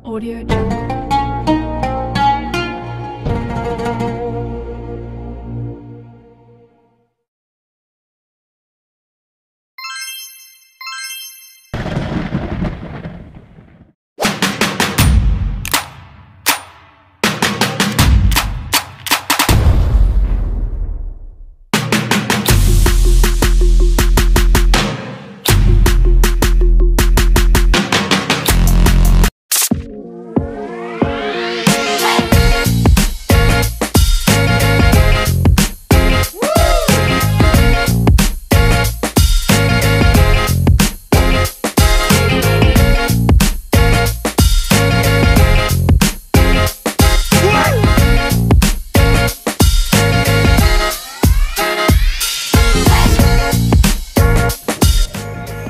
Audio Jungle.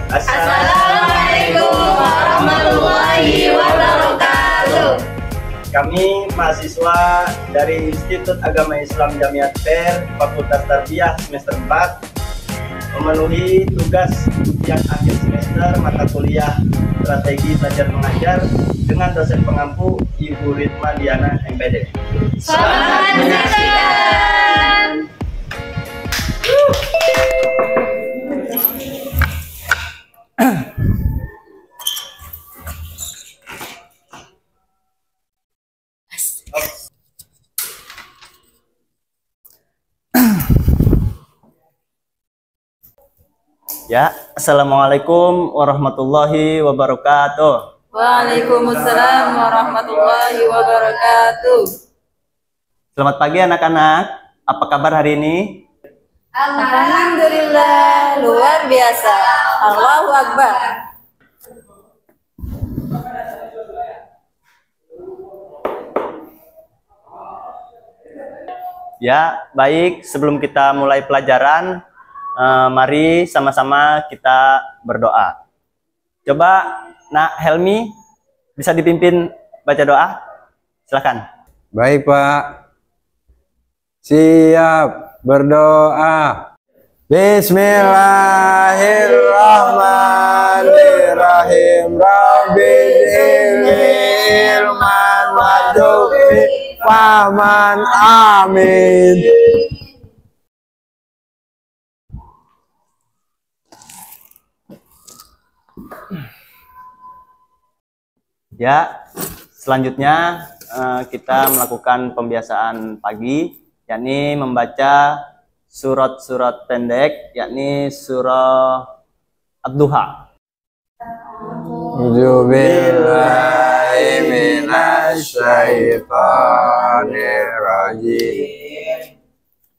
Assalamualaikum warahmatullahi wabarakatuh. Kami mahasiswa dari Institut Agama Islam Jamiat Per, Fakultas Tarbiyah semester 4 memenuhi tugas ujian akhir semester mata kuliah Strategi Belajar Mengajar dengan dosen pengampu Ibu Ritma Diana MPD. Selamat menyaksikan. Ya, Assalamualaikum warahmatullahi wabarakatuh. Waalaikumsalam warahmatullahi wabarakatuh. Selamat pagi anak-anak. Apa kabar hari ini? Alhamdulillah, luar biasa. Allahu Akbar. Ya, baik. Sebelum kita mulai pelajaran, mari sama-sama kita berdoa. Coba Nak Helmi bisa dipimpin baca doa? Silakan. Baik, Pak. Siap berdoa. Bismillahirrahmanirrahim. Rabbi zidni ilman warzuqni fahman. Amin. Ya, selanjutnya kita melakukan pembiasaan pagi, yakni membaca surat-surat pendek, yakni surah Ad-Duha. A'udzubillahi minasyaitonirrajim.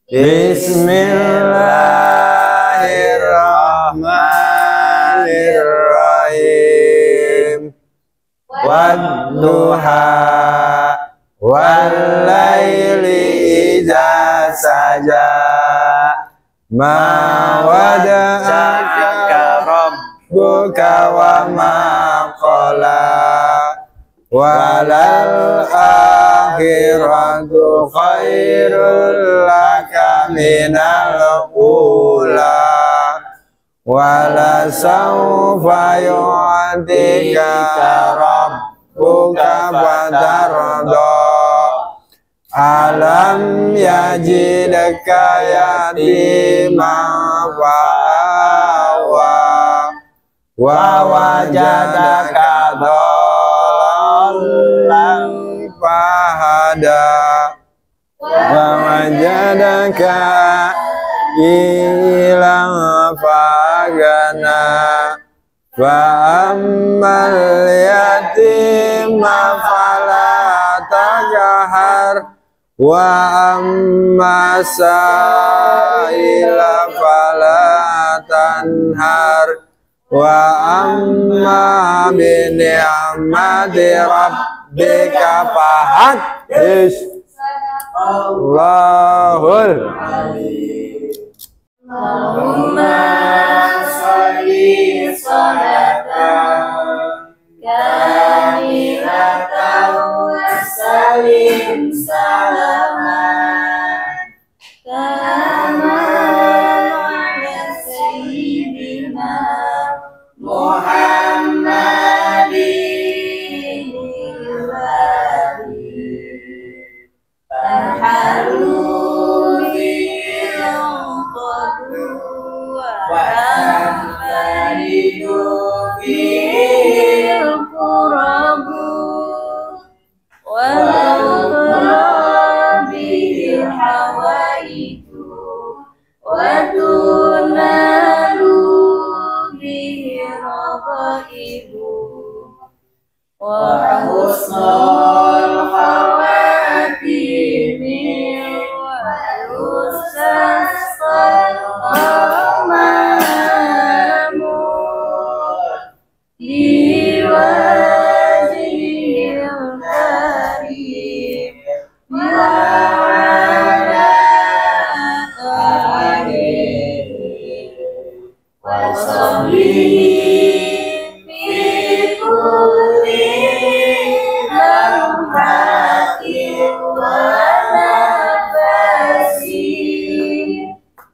Bismillahirrahmanirrahim. Wadduha wallaili idza saja ma wada'aka rabbuka wa ma qala walal akhiratu khairul laka minal ula wala sawfa yu'tika rabbuka fatarda alam yajidaka yatiman fa'awa wa wajadaka dhallan fahada wa wajadaka ilang fagana wa ammal yatima fala tajhar wa amma sa'ila fala tanhar wa amma bi ni'mati rabbika fahaddits. Allahul Allahumma sholli sholatan kamilatan wa salim salaman kama ala sayyidina Muhammadin وحسن الخواتيم ويستسقى الغمام لوجهه الكريم وعلى آله وصحبه في كل لمحة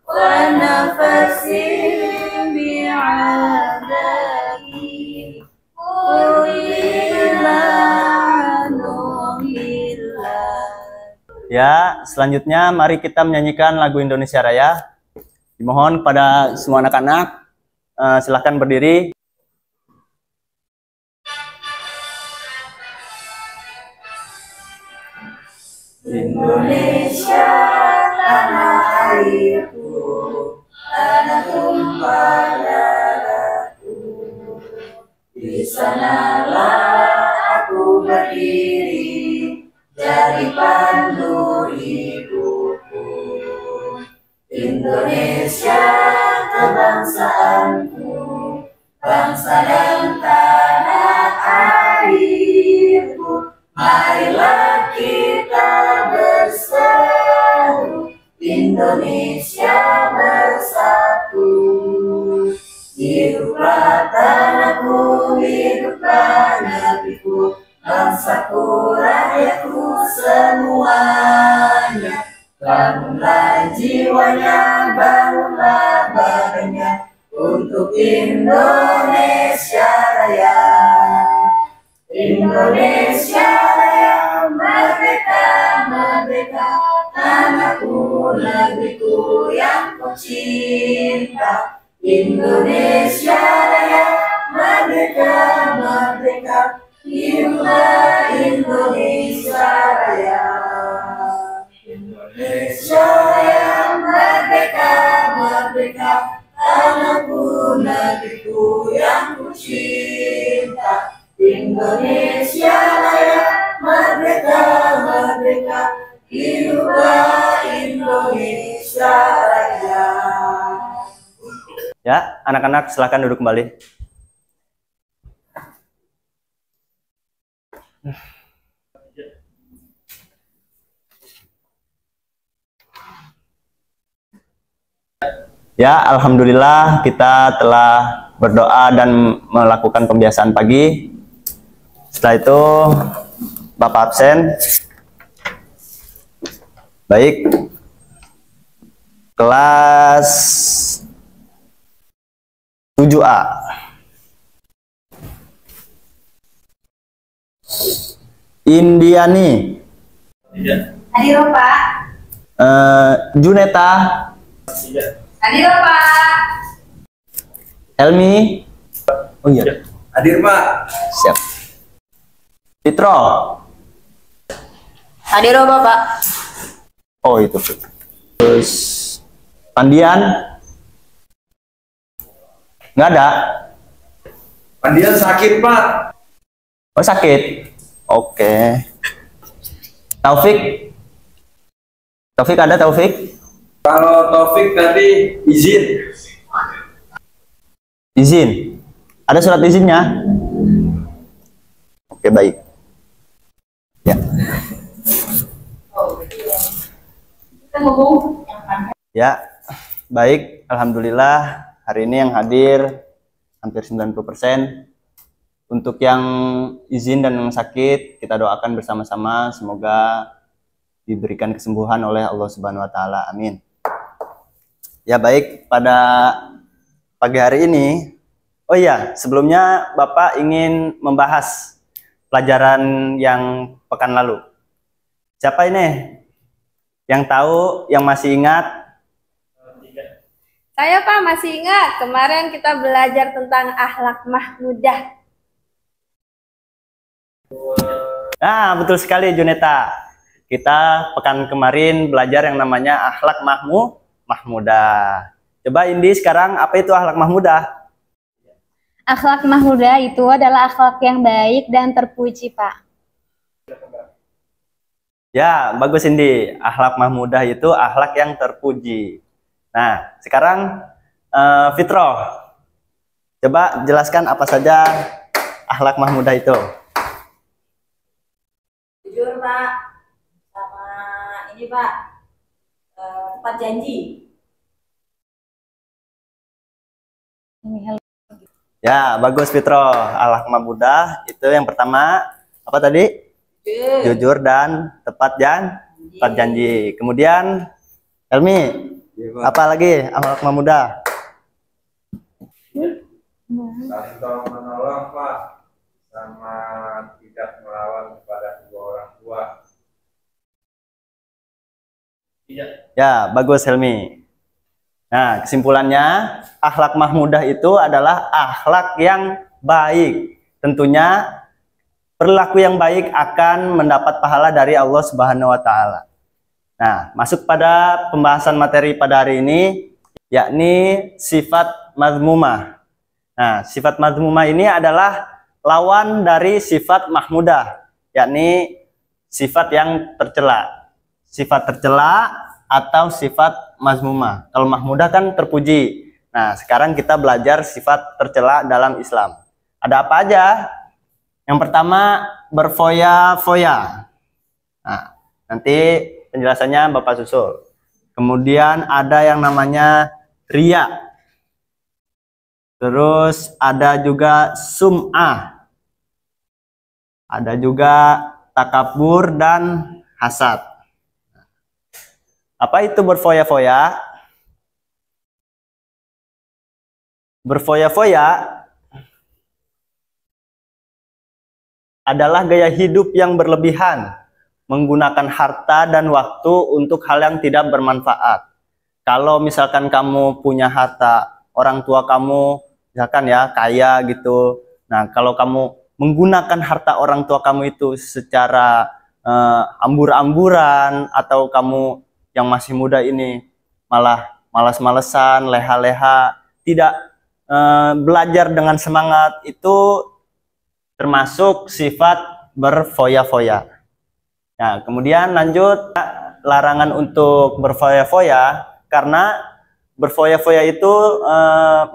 ونفس بعدد Ya, selanjutnya mari kita menyanyikan lagu Indonesia Raya. Dimohon pada semua anak-anak, silahkan berdiri. Indonesia tanah airku, tanah tumpah darahku. Di sanalah aku berdiri, jadi pandu hidupku. Indonesia kebangsaanku, bangsa dan tanah airku. Marilah kita bersatu, Indonesia bersatu. Hiduplah tanahku, hiduplah negeriku, bangsaku, rakyatku semuanya. Bangunlah jiwanya, bangunlah badannya, untuk Indonesia Raya. Indonesia Raya, merdeka, merdeka, tanahku, negeriku yang ku cinta. Indonesia Raya, merdeka, merdeka, hiduplah Indonesia Raya. Indonesia Raya, merdeka, merdeka, tanahku, negeriku yang ku cinta. Indonesia Raya, merdeka, merdeka, hiduplah Indonesia Raya. Ya, anak-anak silahkan duduk kembali. Ya, alhamdulillah kita telah berdoa dan melakukan pembiasaan pagi. Setelah itu Bapak absen. Baik. Kelas 7A. Indiani. Hadir Pak. Juneta. Hadir Pak. Helmi. Oh iya. Hadir Pak. Siap. Fitro. Hadir Bapak. Oh itu. Terus Pandian. Nggak ada. Pandian sakit Pak. Oh sakit. Oke. Taufik. Taufik ada Taufik? Kalau Taufik tadi izin. Izin. Ada surat izinnya? Oke baik. Ya. Ya, baik. Alhamdulillah hari ini yang hadir hampir 90%. Untuk yang izin dan yang sakit, kita doakan bersama-sama semoga diberikan kesembuhan oleh Allah Subhanahu wa taala. Amin. Ya baik, pada pagi hari ini, oh iya, sebelumnya Bapak ingin membahas pelajaran yang pekan lalu. Siapa ini? Yang tahu, yang masih ingat? Saya Pak masih ingat kemarin kita belajar tentang akhlak mahmudah. Nah, betul sekali Juneta. Kita pekan kemarin belajar yang namanya akhlak mahmudah. Coba Indi sekarang apa itu akhlak mahmudah? Akhlak mahmudah itu adalah akhlak yang baik dan terpuji, Pak. Ya, bagus Indi. Akhlak mahmudah itu akhlak yang terpuji. Nah, sekarang Fitroh, coba jelaskan apa saja akhlak mahmudah itu. Jujur, Pak. Sama ini, Pak. Tepat janji. Ya, bagus Fitroh. Akhlak mahmudah itu yang pertama apa tadi? Jujur dan tepat janji. Kemudian Helmi, apa lagi akhlak mahmudah? Saling tolong menolong, Pak, sama tidak melawan kepada kedua orang tua. Ya, bagus Helmi. Nah, kesimpulannya akhlak mahmudah itu adalah akhlak yang baik. Tentunya perilaku yang baik akan mendapat pahala dari Allah Subhanahu wa taala. Nah, masuk pada pembahasan materi pada hari ini, yakni sifat mazmumah. Nah, sifat mazmumah ini adalah lawan dari sifat mahmudah, yakni sifat yang tercela. Sifat tercela atau sifat mazmumah. Kalau mahmudah kan terpuji. Nah, sekarang kita belajar sifat tercela dalam Islam. Ada apa aja? Yang pertama, berfoya-foya. Nah, nanti penjelasannya Bapak susul. Kemudian ada yang namanya riya. Terus ada juga sum'ah. Ada juga takabur dan hasad. Apa itu berfoya-foya? Berfoya-foya adalah gaya hidup yang berlebihan, menggunakan harta dan waktu untuk hal yang tidak bermanfaat. Kalau misalkan kamu punya harta, orang tua kamu misalkan ya kaya gitu. Nah, kalau kamu menggunakan harta orang tua kamu itu secara ambur-amburan, atau kamu yang masih muda ini malah malas-malesan, leha-leha, tidak belajar dengan semangat, itu termasuk sifat berfoya-foya. Nah, kemudian lanjut, larangan untuk berfoya-foya, karena berfoya-foya itu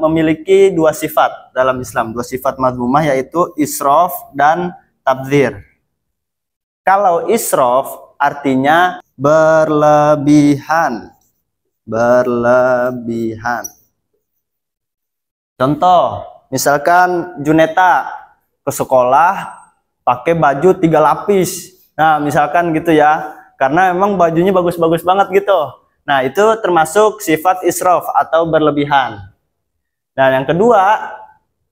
memiliki dua sifat dalam Islam, dua sifat mazmumah, yaitu israf dan tabdzir. Kalau israf artinya berlebihan. Contoh, misalkan Juneta ke sekolah pakai baju 3 lapis. Nah, misalkan gitu ya. Karena memang bajunya bagus-bagus banget gitu. Nah, itu termasuk sifat israf atau berlebihan. Dan yang kedua,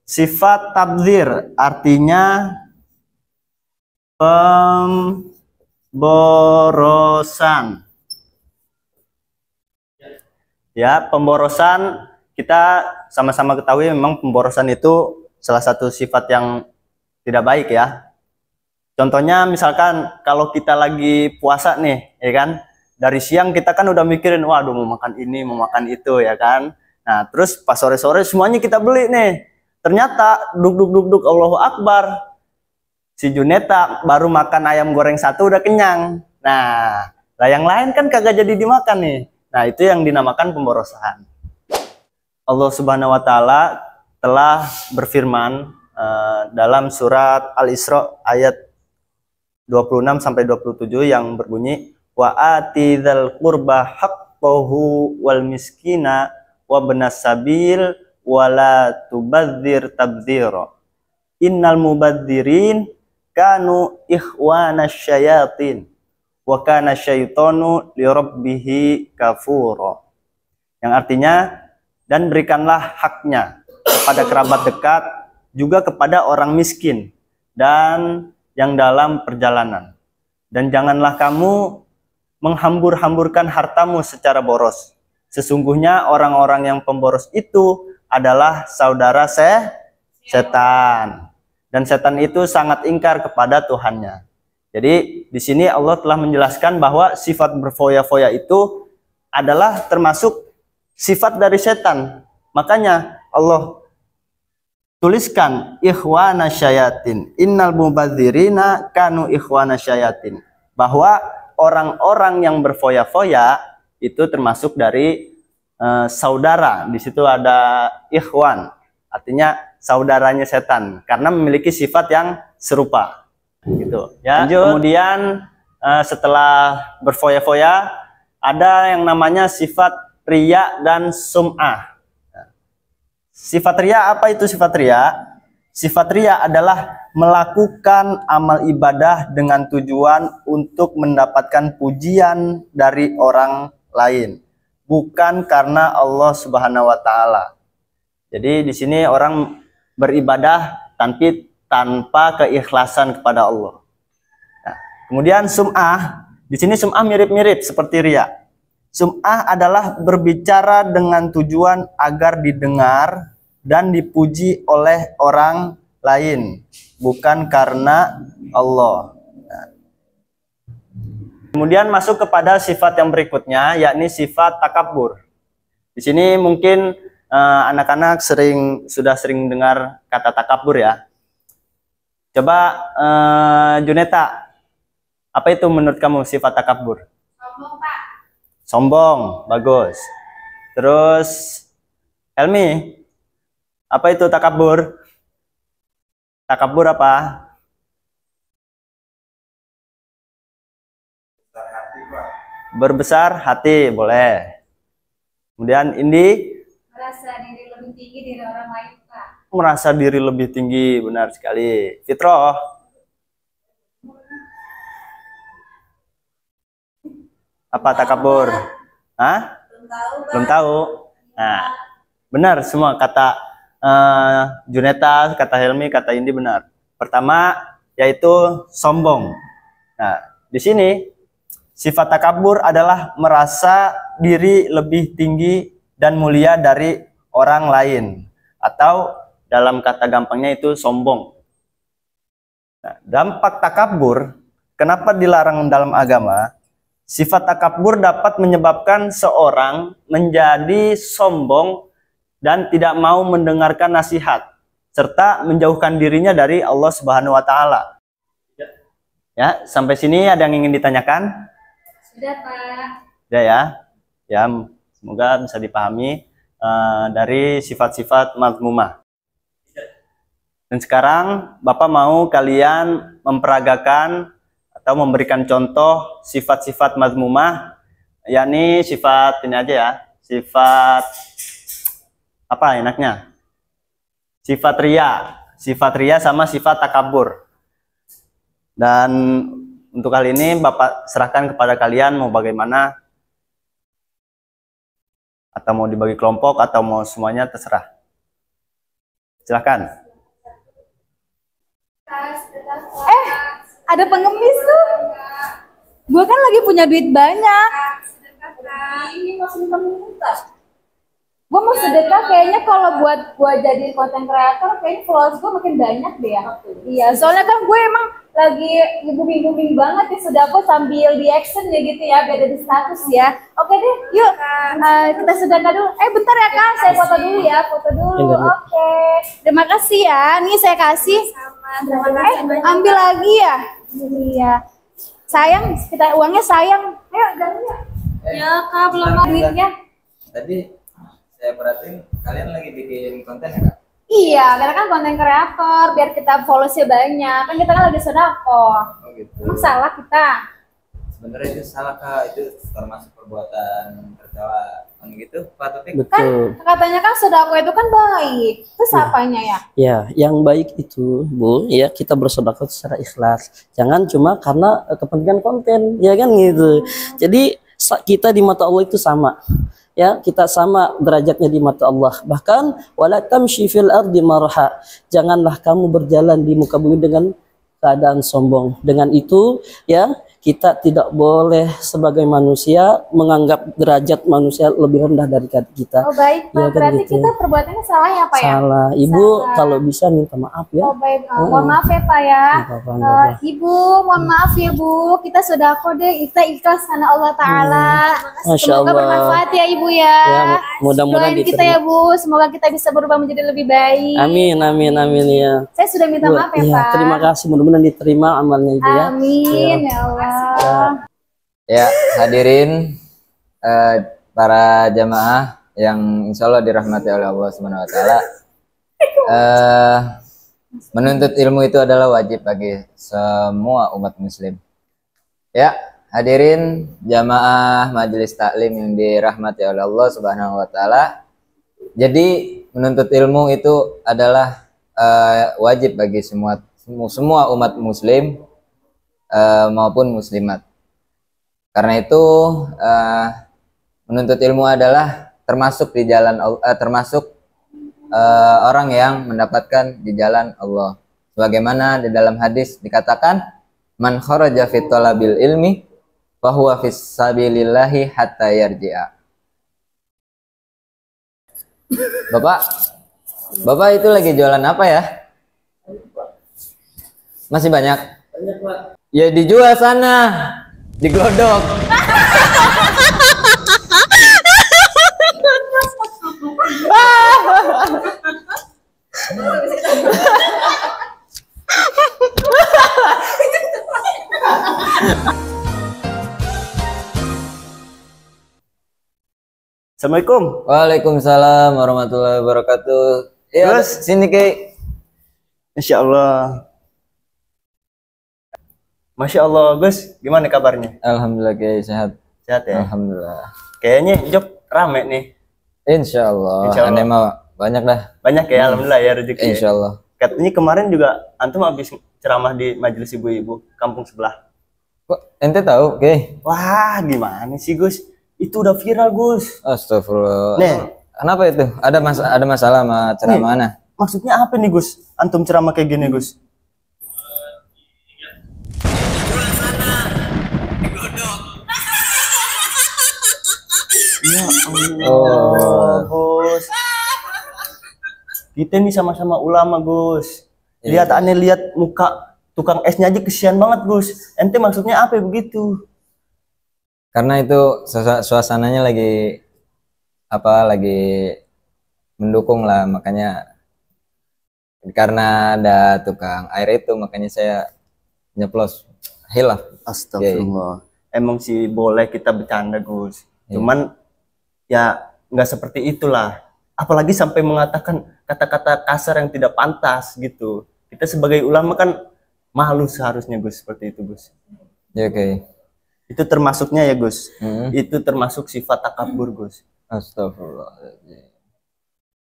sifat tabdzir, artinya pemborosan. Ya, pemborosan, kita sama-sama ketahui memang pemborosan itu salah satu sifat yang tidak baik ya. Contohnya misalkan kalau kita lagi puasa nih, ya kan, dari siang kita kan udah mikirin, waduh mau makan ini, mau makan itu, ya kan. Nah, terus pas sore-sore semuanya kita beli nih. Ternyata duk Allahu Akbar, si Juneta baru makan ayam goreng 1 udah kenyang. Nah, yang lain kan kagak jadi dimakan nih. Nah, itu yang dinamakan pemborosan. Allah Subhanahu wa taala telah berfirman dalam surat Al-Isra ayat 26 sampai 27 yang berbunyi, wa atidzal qurba haqqahu wal miskina wa benas sabil wala tubadzir tabdzira innal mubadzirin kanu ikhwanasy syayatin wa kana syaitanu lirabbihi kafura. Yang artinya, dan berikanlah haknya kepada kerabat dekat, juga kepada orang miskin dan yang dalam perjalanan. Dan janganlah kamu menghambur-hamburkan hartamu secara boros. Sesungguhnya orang-orang yang pemboros itu adalah saudara setan. Dan setan itu sangat ingkar kepada Tuhannya. Jadi di sini Allah telah menjelaskan bahwa sifat berfoya-foya itu adalah termasuk sifat dari setan. Makanya Allah tuliskan ikhwana syayatin. Innal mubadzirina kanu ikhwana syayatin. Bahwa orang-orang yang berfoya-foya itu termasuk dari saudara. Di situ ada ikhwan, artinya saudaranya setan karena memiliki sifat yang serupa. Gitu ya. Kemudian setelah berfoya-foya ada yang namanya sifat riya dan sum'ah. Sifat riya, apa itu sifat riya? Sifat riya adalah melakukan amal ibadah dengan tujuan untuk mendapatkan pujian dari orang lain, bukan karena Allah Subhanahu wa taala. Jadi di sini orang beribadah tanpa keikhlasan kepada Allah. Nah, kemudian sum'ah, di sini sum'ah mirip-mirip seperti riya. Sum'ah adalah berbicara dengan tujuan agar didengar dan dipuji oleh orang lain, bukan karena Allah. Nah. Kemudian masuk kepada sifat yang berikutnya, yakni sifat takabur. Di sini mungkin anak-anak sudah sering dengar kata takabur ya. Coba Juneta, apa itu menurut kamu sifat takabur? Sombong, Pak. Sombong, bagus. Terus Helmi, apa itu takabur? Takabur apa? Berbesar hati, boleh. Kemudian Indi? Merasa diri lebih tinggi dari orang lain, Pak. Merasa diri lebih tinggi, benar sekali. Fitroh? Apa takabur? Hah? Belum tahu. Nah, benar semua kata Juneta, kata Helmi, kata Indi benar. Pertama yaitu sombong. Nah, di sini sifat takabur adalah merasa diri lebih tinggi dan mulia dari orang lain, atau dalam kata gampangnya itu sombong. Nah, dampak takabur, kenapa dilarang dalam agama? Sifat takabur dapat menyebabkan seorang menjadi sombong dan tidak mau mendengarkan nasihat, serta menjauhkan dirinya dari Allah Subhanahu wa taala. Ya, sampai sini ada yang ingin ditanyakan? Sudah, Pak. Sudah ya. Ya, semoga bisa dipahami dari sifat-sifat mazmumah. Dan sekarang Bapak mau kalian memperagakan atau memberikan contoh sifat-sifat mazmumah, yakni sifat ini aja ya, sifat apa enaknya? Sifat riya sama sifat takabur. Dan untuk kali ini Bapak serahkan kepada kalian mau bagaimana, atau mau dibagi kelompok atau mau semuanya terserah. Silahkan. Ada pengemis tuh. Gue kan lagi punya duit banyak. Ini masih minta. Gue mau sedekah kayaknya kalau buat gue jadi konten kreator, kayaknya followers gue makin banyak deh ya. Iya, soalnya kan gue emang lagi booming banget ya, sudah aku sambil di action ya gitu ya, beda di status ya. Oke deh, yuk kita sedekah dulu. Bentar ya Kak, saya foto dulu ya, foto dulu. Oke, terima kasih ya. Nih saya kasih. Ambil lagi ya. Iya. Sayang, kita uangnya sayang. Ayo, jalan ya. Ya, Kak, belum ada Duitnya. Tadi saya perhatiin kalian lagi bikin konten ya Kak? Iya, karena kan konten kreator, biar kita followersnya banyak. Kan kita kan lagi sedekah. Oh gitu. Emang salah kita? Sebenarnya itu salah Kak, itu termasuk perbuatan tercela gitu Pak Taufik. Kan katanya kan sedekah itu kan baik. Terus apanya ya? Ya, yang baik itu, Bu, ya kita bersedekah secara ikhlas. Jangan cuma karena kepentingan konten, ya kan gitu. Jadi kita di mata Allah itu sama. Ya, kita sama derajatnya di mata Allah. Bahkan wala tamshi fil ardi marha. Janganlah kamu berjalan di muka bumi dengan keadaan sombong. Dengan itu, ya, kita tidak boleh sebagai manusia menganggap derajat manusia lebih rendah dari kita. Oh baik Pak, Ya kan berarti gitu. kita perbuatannya salah ya Pak ya? Salah. Ibu Salah. kalau bisa minta maaf ya. Oh baik, mohon maaf ya Pak ya. Nggak apa-apa, nggak apa-apa. Ibu, mohon maaf ya Bu, kita sudah kode, kita ikhlas karena Allah Ta'ala. Masya Semoga Allah. bermanfaat ya Ibu ya. Ya, mudah-mudahan Doain kita ya Bu, semoga kita bisa berubah menjadi lebih baik. Amin, amin, amin ya. Saya sudah minta maaf ya Iya, Pak. terima kasih, mudah-mudahan diterima amalnya Ibu ya. Amin ya Allah. Ya, hadirin para jamaah yang insya Allah dirahmati oleh Allah Subhanahu Wa Taala. Menuntut ilmu itu adalah wajib bagi semua umat muslim. Ya, hadirin jamaah majelis taklim yang dirahmati oleh Allah Subhanahu Wa Taala. Jadi menuntut ilmu itu adalah wajib bagi semua umat muslim maupun muslimat. Karena itu menuntut ilmu adalah termasuk di jalan termasuk orang yang mendapatkan di jalan Allah. Sebagaimana di dalam hadis dikatakan, man kharaja fi talabil ilmi fa huwa fis sabilillahi hatta yarji'a. Bapak itu lagi jualan apa ya? Masih banyak? Banyak, Pak. Ya dijual sana, diglodok. Assalamualaikum. Waalaikumsalam warahmatullahi wabarakatuh. Ya, Gus. sini Ki. Insya Allah. Masya Allah, Gus. Gimana kabarnya? Alhamdulillah Ki, sehat. Sehat ya? Alhamdulillah. Kayaknya job rame nih. Insya Allah. Insya Allah. Aneh mah banyak dah. Banyak ya, alhamdulillah ya rezeki. Insya Allah. Katanya kemarin juga antum habis ceramah di majelis ibu-ibu kampung sebelah. Kok ente tahu, Ki? Wah, gimana sih, Gus? Itu udah viral, Gus. Astagfirullah. Nih. Kenapa itu? Ada masalah sama ceramah mana? Maksudnya apa nih, Gus? Antum ceramah kayak gini, Gus? Ya Allah, Gus. Kita nih sama-sama ulama, Gus. Iya. Lihat aneh, lihat muka tukang esnya aja kesian banget, Gus. Ente maksudnya apa begitu? Karena itu suasananya lagi mendukung lah, makanya karena ada tukang air itu makanya saya nyeplos hilaf. Astagfirullah. Emang sih boleh kita bercanda, Gus. Iya. Cuman ya nggak seperti itulah. Apalagi sampai mengatakan kata-kata kasar yang tidak pantas gitu. Kita sebagai ulama kan malu seharusnya, Gus, seperti itu, Gus. Ya, oke. Itu termasuknya ya, Gus. Hmm. Itu termasuk sifat takabur, Gus. Astagfirullah.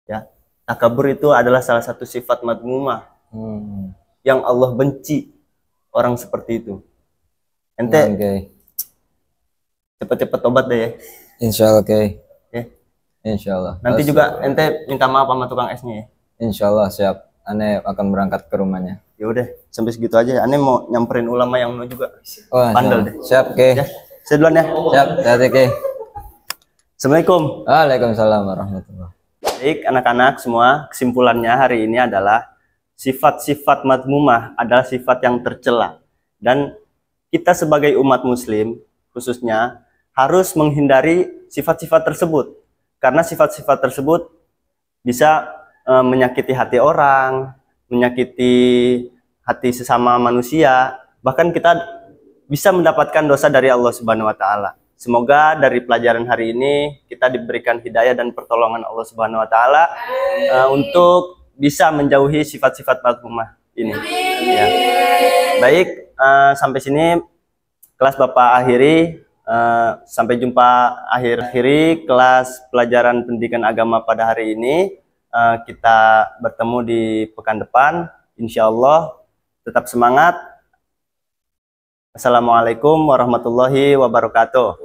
Ya. Takabur itu adalah salah satu sifat madmumah Hmm. yang Allah benci orang seperti itu. Ente Oke. cepet-cepet tobat deh ya. Insya Allah, oke. Ya. Insya Allah. Nanti juga ente minta maaf sama tukang esnya ya. Insya Allah siap. Aneh akan berangkat ke rumahnya. Ya udah, sampai segitu aja. Aneh mau nyamperin ulama yang no juga. Wah, Pandel deh. siap, oke. Ya, saya duluan ya. Siap, hati oke. Assalamualaikum. Waalaikumsalam warahmatullahi. Baik, anak-anak semua, kesimpulannya hari ini adalah sifat-sifat madmumah adalah sifat yang tercela. Dan kita sebagai umat muslim khususnya harus menghindari sifat-sifat tersebut. Karena sifat-sifat tersebut bisa menyakiti hati orang, menyakiti hati sesama manusia, bahkan kita bisa mendapatkan dosa dari Allah Subhanahu wa taala. Semoga dari pelajaran hari ini kita diberikan hidayah dan pertolongan Allah Subhanahu wa taala untuk bisa menjauhi sifat-sifat madmumah ini. Ya. Baik, sampai sini kelas Bapak akhiri. Sampai jumpa akhiri kelas pelajaran pendidikan agama pada hari ini. Kita bertemu di pekan depan, insya Allah. Tetap semangat. Assalamualaikum warahmatullahi wabarakatuh.